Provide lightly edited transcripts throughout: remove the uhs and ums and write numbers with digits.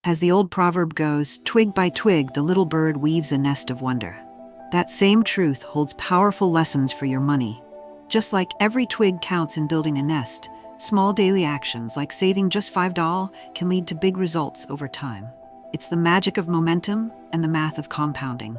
As the old proverb goes, twig by twig, the little bird weaves a nest of wonder. That same truth holds powerful lessons for your money. Just like every twig counts in building a nest, small daily actions like saving just $5 can lead to big results over time. It's the magic of momentum and the math of compounding.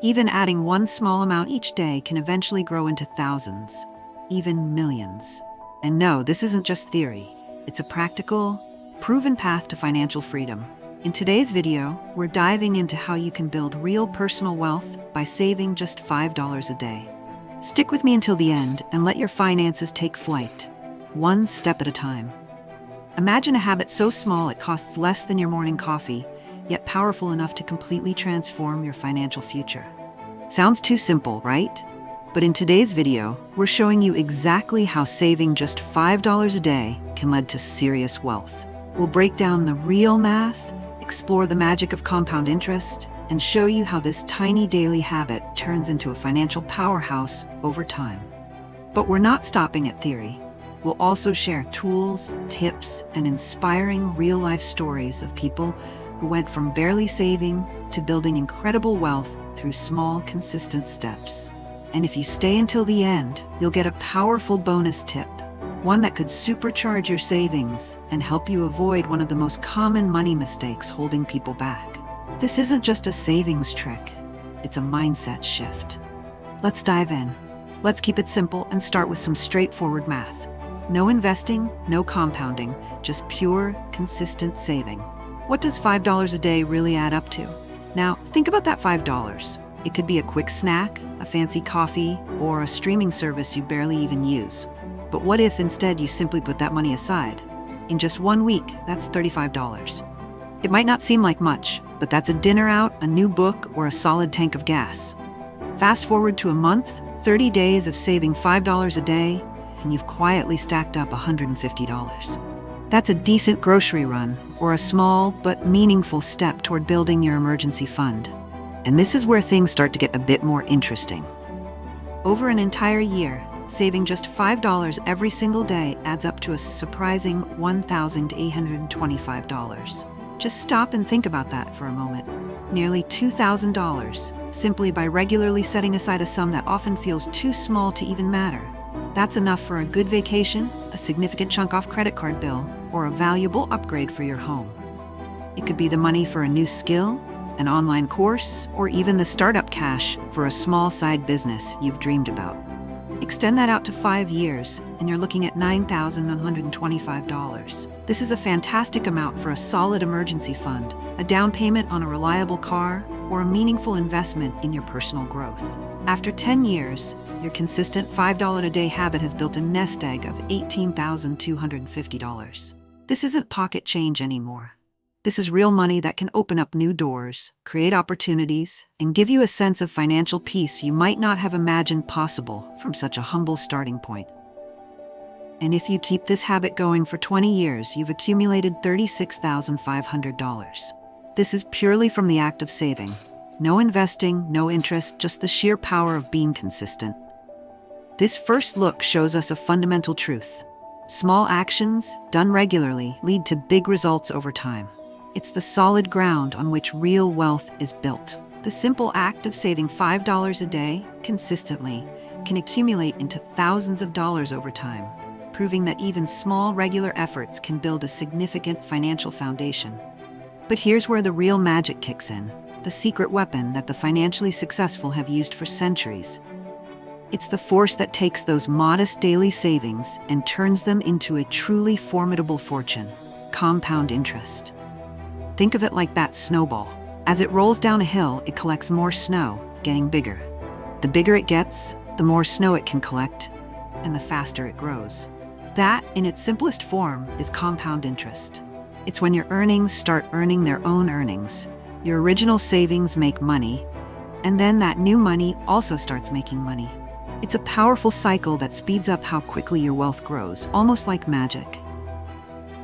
Even adding one small amount each day can eventually grow into thousands, even millions. And no, this isn't just theory. It's a practical, proven path to financial freedom. In today's video, we're diving into how you can build real personal wealth by saving just $5 a day. Stick with me until the end and let your finances take flight, one step at a time. Imagine a habit so small it costs less than your morning coffee, yet powerful enough to completely transform your financial future. Sounds too simple, right? But in today's video, we're showing you exactly how saving just $5 a day can lead to serious wealth. We'll break down the real math, explore the magic of compound interest, and show you how this tiny daily habit turns into a financial powerhouse over time. But we're not stopping at theory. We'll also share tools, tips, and inspiring real-life stories of people who went from barely saving to building incredible wealth through small, consistent steps. And if you stay until the end, you'll get a powerful bonus tip, one that could supercharge your savings and help you avoid one of the most common money mistakes holding people back. This isn't just a savings trick, it's a mindset shift. Let's dive in. Let's keep it simple and start with some straightforward math. No investing, no compounding, just pure, consistent saving. What does $5 a day really add up to? Now, think about that $5. It could be a quick snack, a fancy coffee, or a streaming service you barely even use. But what if instead you simply put that money aside? In just 1 week, that's $35. It might not seem like much, but that's a dinner out, a new book, or a solid tank of gas. Fast forward to a month, 30 days of saving $5 a day, and you've quietly stacked up $150. That's a decent grocery run, or a small but meaningful step toward building your emergency fund. And this is where things start to get a bit more interesting. Over an entire year, saving just $5 every single day adds up to a surprising $1,825. Just stop and think about that for a moment. Nearly $2,000, simply by regularly setting aside a sum that often feels too small to even matter. That's enough for a good vacation, a significant chunk off credit card bill, or a valuable upgrade for your home. It could be the money for a new skill, an online course, or even the startup cash for a small side business you've dreamed about. Extend that out to 5 years, and you're looking at $9,125. This is a fantastic amount for a solid emergency fund, a down payment on a reliable car, or a meaningful investment in your personal growth. After 10 years, your consistent $5 a day habit has built a nest egg of $18,250. This isn't pocket change anymore. This is real money that can open up new doors, create opportunities, and give you a sense of financial peace you might not have imagined possible from such a humble starting point. And if you keep this habit going for 20 years, you've accumulated $36,500. This is purely from the act of saving. No investing, no interest, just the sheer power of being consistent. This first look shows us a fundamental truth. Small actions, done regularly, lead to big results over time. It's the solid ground on which real wealth is built. The simple act of saving $5 a day, consistently, can accumulate into thousands of dollars over time, proving that even small, regular efforts can build a significant financial foundation. But here's where the real magic kicks in, the secret weapon that the financially successful have used for centuries. It's the force that takes those modest daily savings and turns them into a truly formidable fortune, compound interest. Think of it like that snowball. As it rolls down a hill, it collects more snow, getting bigger. The bigger it gets, the more snow it can collect, and the faster it grows. That, in its simplest form, is compound interest. It's when your earnings start earning their own earnings. Your original savings make money, and then that new money also starts making money. It's a powerful cycle that speeds up how quickly your wealth grows, almost like magic.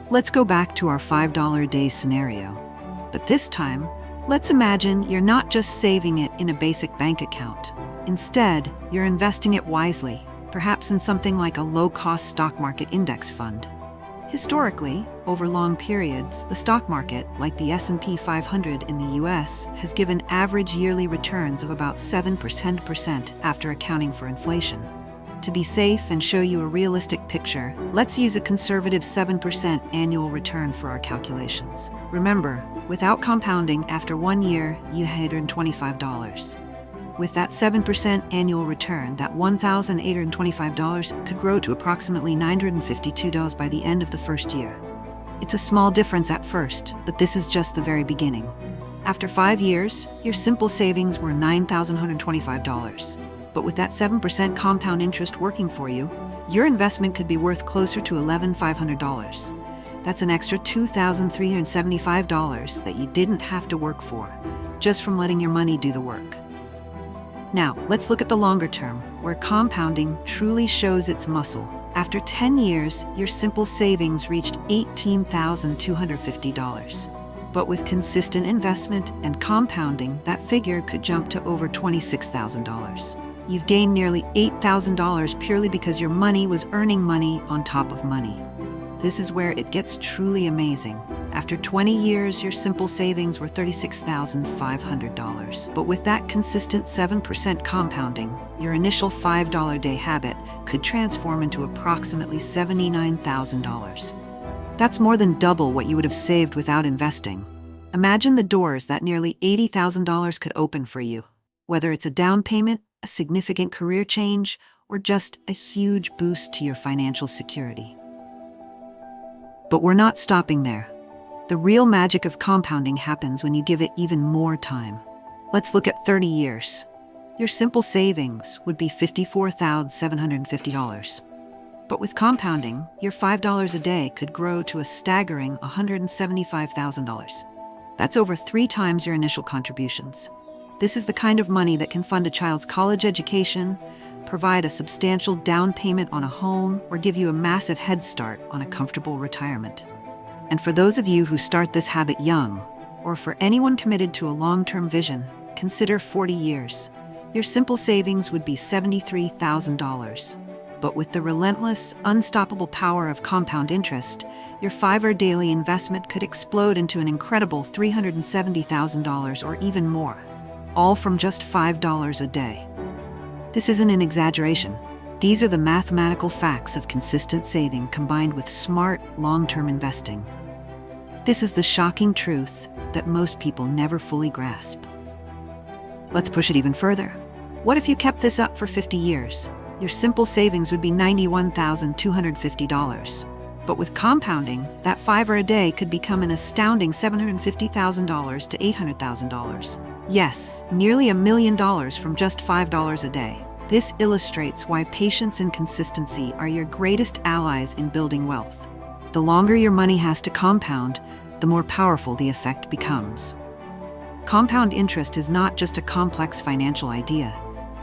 Let's go back to our $5 a day scenario. But this time, let's imagine you're not just saving it in a basic bank account. Instead, you're investing it wisely, perhaps in something like a low-cost stock market index fund. Historically, over long periods, the stock market, like the S&P 500 in the US, has given average yearly returns of about 7% after accounting for inflation. To be safe and show you a realistic picture, let's use a conservative 7% annual return for our calculations. Remember, without compounding, after 1 year, you had $125. With that 7% annual return, that $1,825 could grow to approximately $952 by the end of the first year. It's a small difference at first, but this is just the very beginning. After 5 years, your simple savings were $9,125. But with that 7% compound interest working for you, your investment could be worth closer to $11,500. That's an extra $2,375 that you didn't have to work for, just from letting your money do the work. Now, let's look at the longer term, where compounding truly shows its muscle. After 10 years, your simple savings reached $18,250. But with consistent investment and compounding, that figure could jump to over $26,000. You've gained nearly $8,000 purely because your money was earning money on top of money. This is where it gets truly amazing. After 20 years, your simple savings were $36,500. But with that consistent 7% compounding, your initial $5-a-day habit could transform into approximately $79,000. That's more than double what you would have saved without investing. Imagine the doors that nearly $80,000 could open for you, whether it's a down payment, a significant career change, or just a huge boost to your financial security. But we're not stopping there. The real magic of compounding happens when you give it even more time. Let's look at 30 years. Your simple savings would be $54,750. But with compounding, your $5 a day could grow to a staggering $175,000. That's over 3 times your initial contributions. This is the kind of money that can fund a child's college education, provide a substantial down payment on a home, or give you a massive head start on a comfortable retirement. And for those of you who start this habit young, or for anyone committed to a long-term vision, consider 40 years. Your simple savings would be $73,000. But with the relentless, unstoppable power of compound interest, your $5 daily investment could explode into an incredible $370,000 or even more, all from just $5 a day. This isn't an exaggeration. These are the mathematical facts of consistent saving combined with smart, long-term investing. This is the shocking truth that most people never fully grasp. Let's push it even further. What if you kept this up for 50 years? Your simple savings would be $91,250. But with compounding, that $5 a day could become an astounding $750,000 to $800,000. Yes, nearly $1 million from just $5 a day. This illustrates why patience and consistency are your greatest allies in building wealth. The longer your money has to compound, the more powerful the effect becomes. Compound interest is not just a complex financial idea.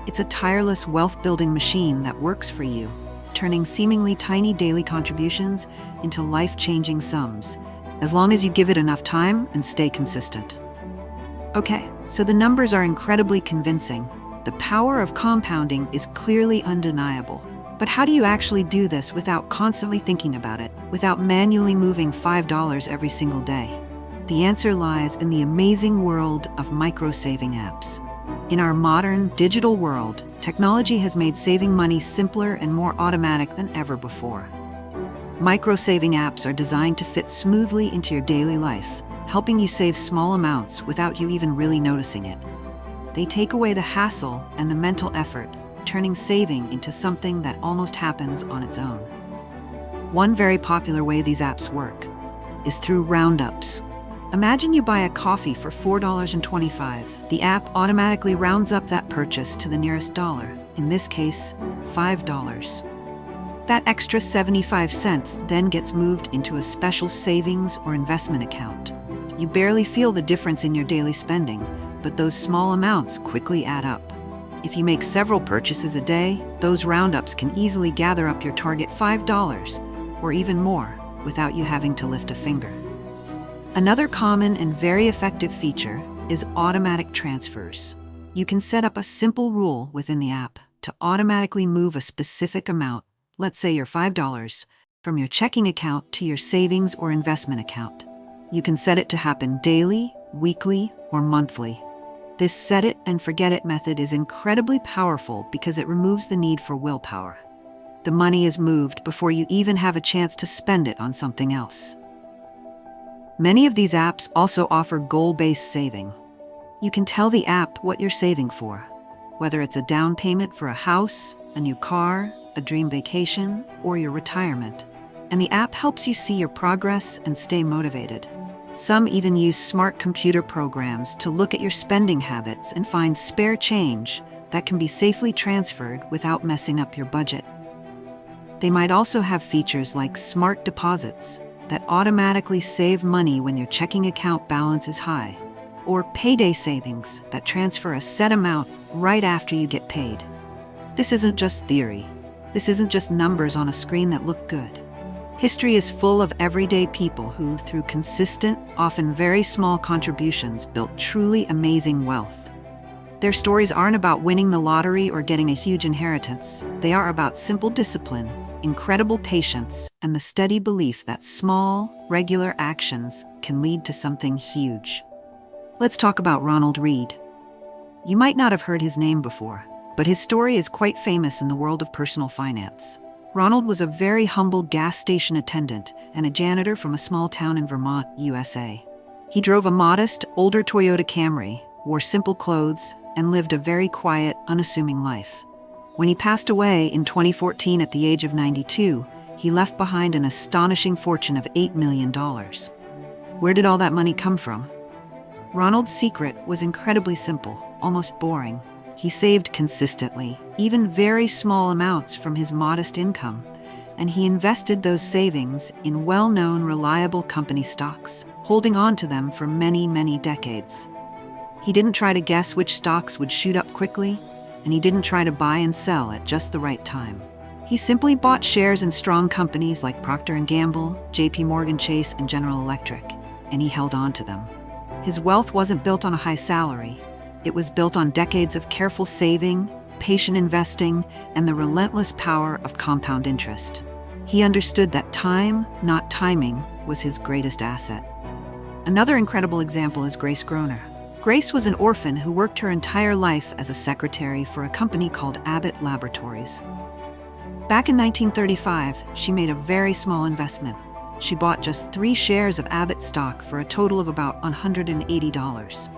It's a tireless wealth-building machine that works for you, turning seemingly tiny daily contributions into life-changing sums, as long as you give it enough time and stay consistent. Okay, so the numbers are incredibly convincing. The power of compounding is clearly undeniable. But how do you actually do this without constantly thinking about it, without manually moving $5 every single day? The answer lies in the amazing world of micro-saving apps. In our modern, digital world, technology has made saving money simpler and more automatic than ever before. Micro-saving apps are designed to fit smoothly into your daily life, helping you save small amounts without you even really noticing it. They take away the hassle and the mental effort, turning saving into something that almost happens on its own. One very popular way these apps work is through roundups. Imagine you buy a coffee for $4.25. The app automatically rounds up that purchase to the nearest dollar, in this case, $5. That extra 75 cents then gets moved into a special savings or investment account. You barely feel the difference in your daily spending, but those small amounts quickly add up. If you make several purchases a day, those roundups can easily gather up your target $5, or even more, without you having to lift a finger. Another common and very effective feature is automatic transfers. You can set up a simple rule within the app to automatically move a specific amount, let's say your $5, from your checking account to your savings or investment account. You can set it to happen daily, weekly, or monthly. This set it and forget it method is incredibly powerful because it removes the need for willpower. The money is moved before you even have a chance to spend it on something else. Many of these apps also offer goal-based saving. You can tell the app what you're saving for, whether it's a down payment for a house, a new car, a dream vacation, or your retirement. And the app helps you see your progress and stay motivated. Some even use smart computer programs to look at your spending habits and find spare change that can be safely transferred without messing up your budget. They might also have features like smart deposits that automatically save money when your checking account balance is high, or payday savings that transfer a set amount right after you get paid. This isn't just theory. This isn't just numbers on a screen that look good. History is full of everyday people who, through consistent, often very small contributions, built truly amazing wealth. Their stories aren't about winning the lottery or getting a huge inheritance. They are about simple discipline, incredible patience, and the steady belief that small, regular actions can lead to something huge. Let's talk about Ronald Read. You might not have heard his name before, but his story is quite famous in the world of personal finance. Ronald was a very humble gas station attendant and a janitor from a small town in Vermont, USA. He drove a modest, older Toyota Camry, wore simple clothes, and lived a very quiet, unassuming life. When he passed away in 2014 at the age of 92, he left behind an astonishing fortune of $8 million. Where did all that money come from? Ronald's secret was incredibly simple, almost boring. He saved consistently, even very small amounts from his modest income, and he invested those savings in well-known, reliable company stocks, holding on to them for many, many decades. He didn't try to guess which stocks would shoot up quickly, and he didn't try to buy and sell at just the right time. He simply bought shares in strong companies like Procter & Gamble, JP Morgan Chase, and General Electric, and he held on to them. His wealth wasn't built on a high salary. It was built on decades of careful saving, patient investing, and the relentless power of compound interest. He understood that time, not timing, was his greatest asset. Another incredible example is Grace Groner. Grace was an orphan who worked her entire life as a secretary for a company called Abbott Laboratories. Back in 1935, she made a very small investment. She bought just 3 shares of Abbott stock for a total of about $180.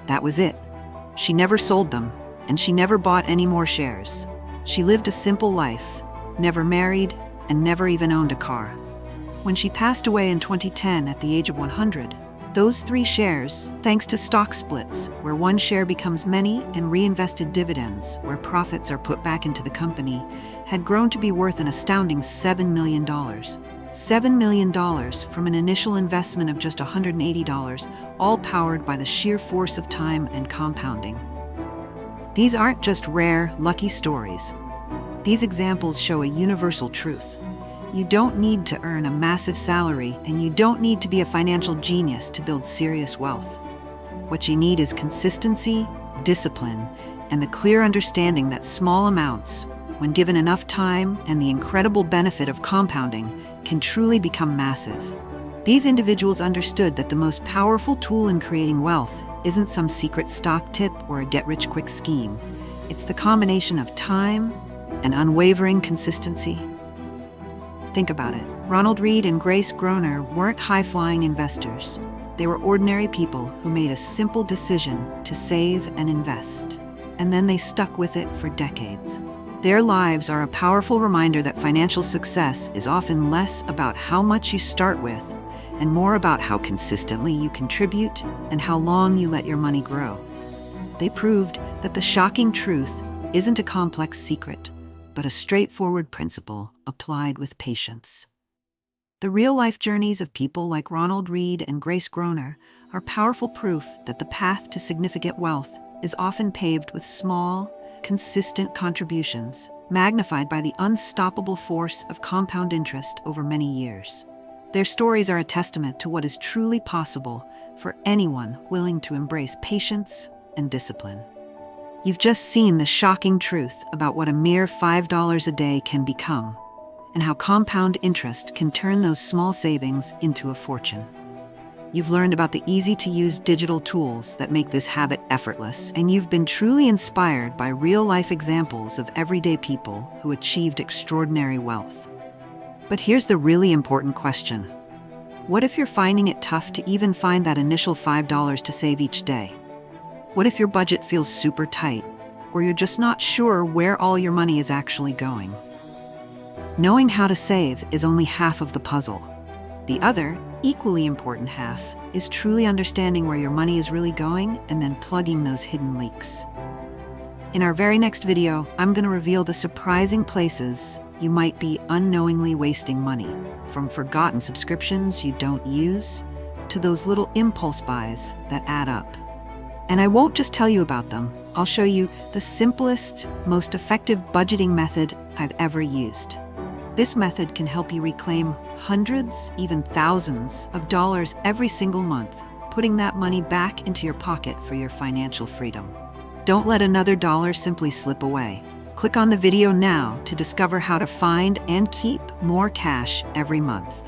That was it. She never sold them, and she never bought any more shares. She lived a simple life, never married, and never even owned a car. When she passed away in 2010 at the age of 100, those 3 shares, thanks to stock splits, where one share becomes many, and reinvested dividends, where profits are put back into the company, had grown to be worth an astounding $7 million. $7 million from an initial investment of just $180, all powered by the sheer force of time and compounding. These aren't just rare, lucky stories. These examples show a universal truth. You don't need to earn a massive salary, and you don't need to be a financial genius to build serious wealth. What you need is consistency, discipline, and the clear understanding that small amounts, when given enough time and the incredible benefit of compounding, can truly become massive. These individuals understood that the most powerful tool in creating wealth isn't some secret stock tip or a get-rich-quick scheme. It's the combination of time and unwavering consistency. Think about it. Ronald Read and Grace Groner weren't high-flying investors. They were ordinary people who made a simple decision to save and invest, and then they stuck with it for decades. Their lives are a powerful reminder that financial success is often less about how much you start with and more about how consistently you contribute and how long you let your money grow. They proved that the shocking truth isn't a complex secret, but a straightforward principle applied with patience. The real-life journeys of people like Ronald Read and Grace Groner are powerful proof that the path to significant wealth is often paved with small, consistent contributions, magnified by the unstoppable force of compound interest over many years. Their stories are a testament to what is truly possible for anyone willing to embrace patience and discipline. You've just seen the shocking truth about what a mere $5 a day can become. and how compound interest can turn those small savings into a fortune. You've learned about the easy-to-use digital tools that make this habit effortless, and you've been truly inspired by real-life examples of everyday people who achieved extraordinary wealth. But here's the really important question. What if you're finding it tough to even find that initial $5 to save each day? What if your budget feels super tight, or you're just not sure where all your money is actually going? Knowing how to save is only half of the puzzle. The other, equally important half, is truly understanding where your money is really going and then plugging those hidden leaks. In our very next video, I'm going to reveal the surprising places you might be unknowingly wasting money, from forgotten subscriptions you don't use to those little impulse buys that add up. And I won't just tell you about them, I'll show you the simplest, most effective budgeting method I've ever used. This method can help you reclaim hundreds, even thousands of dollars every single month, putting that money back into your pocket for your financial freedom. Don't let another dollar simply slip away. Click on the video now to discover how to find and keep more cash every month.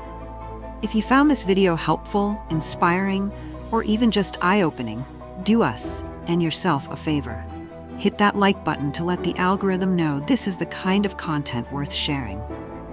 If you found this video helpful, inspiring, or even just eye-opening, do us and yourself a favor. Hit that like button to let the algorithm know this is the kind of content worth sharing.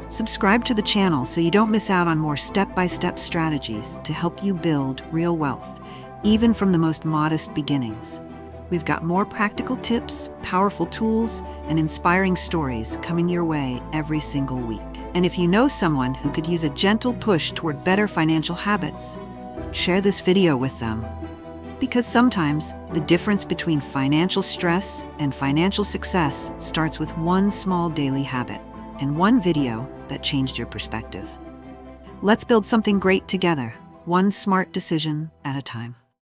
Subscribe to the channel so you don't miss out on more step-by-step strategies to help you build real wealth, even from the most modest beginnings. We've got more practical tips, powerful tools, and inspiring stories coming your way every single week. And if you know someone who could use a gentle push toward better financial habits, share this video with them. Because sometimes the difference between financial stress and financial success starts with one small daily habit and one video that changed your perspective. Let's build something great together, one smart decision at a time.